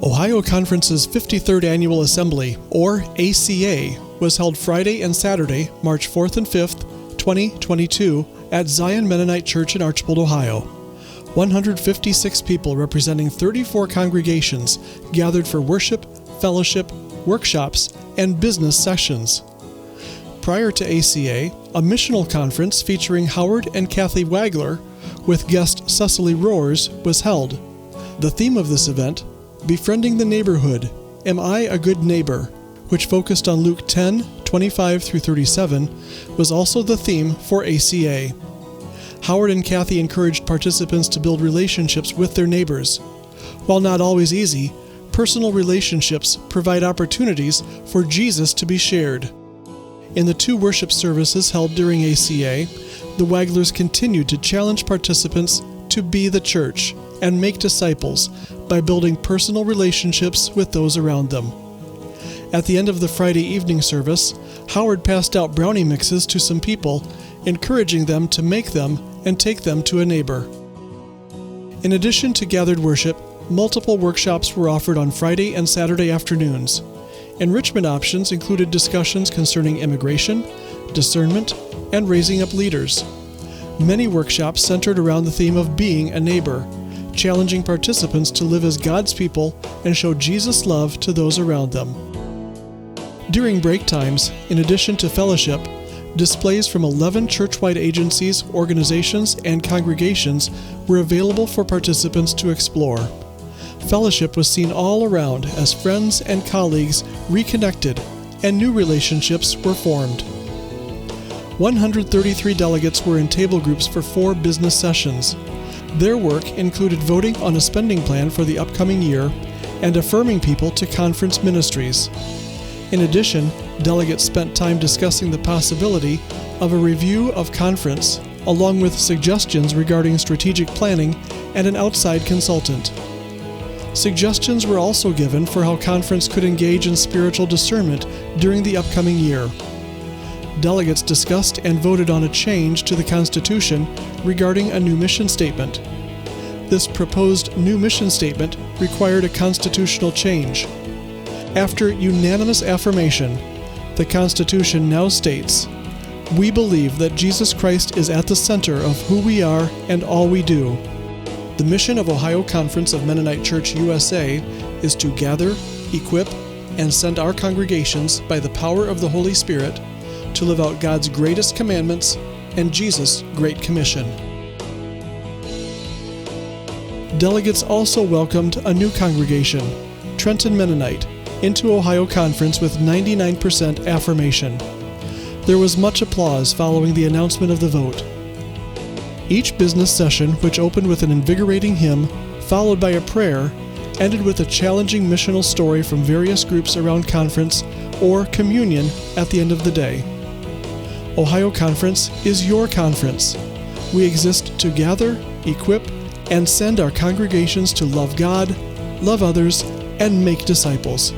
Ohio Conference's 53rd Annual Assembly, or ACA, was held Friday and Saturday, March 4th and 5th, 2022, at Zion Mennonite Church in Archbold, Ohio. 156 people representing 34 congregations gathered for worship, fellowship, workshops, and business sessions. Prior to ACA, a missional conference featuring Howard and Kathy Wagler with guest Cecily Rohrs was held. The theme of this event, Befriending the Neighborhood, Am I a Good Neighbor?, which focused on Luke 10:25-37, was also the theme for ACA. Howard and Kathy encouraged participants to build relationships with their neighbors. While not always easy, personal relationships provide opportunities for Jesus to be shared. In the two worship services held during ACA, the Waglers continued to challenge participants to be the church and make disciples by building personal relationships with those around them. At the end of the Friday evening service, Howard passed out brownie mixes to some people, encouraging them to make them and take them to a neighbor. In addition to gathered worship, multiple workshops were offered on Friday and Saturday afternoons. Enrichment options included discussions concerning immigration, discernment, and raising up leaders. Many workshops centered around the theme of being a neighbor, challenging participants to live as God's people and show Jesus' love to those around them. During break times, in addition to fellowship, displays from 11 church-wide agencies, organizations, and congregations were available for participants to explore. Fellowship was seen all around as friends and colleagues reconnected and new relationships were formed. 133 delegates were in table groups for 4 business sessions. Their work included voting on a spending plan for the upcoming year and affirming people to conference ministries. In addition, delegates spent time discussing the possibility of a review of conference, along with suggestions regarding strategic planning and an outside consultant. Suggestions were also given for how conference could engage in spiritual discernment during the upcoming year. Delegates discussed and voted on a change to the Constitution regarding a new mission statement. This proposed new mission statement required a constitutional change. After unanimous affirmation, the Constitution now states, "We believe that Jesus Christ is at the center of who we are and all we do." The mission of Ohio Conference of Mennonite Church USA is to gather, equip, and send our congregations by the power of the Holy Spirit to live out God's greatest commandments and Jesus' Great Commission. Delegates also welcomed a new congregation, Trenton Mennonite, into Ohio Conference with 99% affirmation. There was much applause following the announcement of the vote. Each business session, which opened with an invigorating hymn, followed by a prayer, ended with a challenging missional story from various groups around conference or communion at the end of the day. Ohio Conference is your conference. We exist to gather, equip, and send our congregations to love God, love others, and make disciples.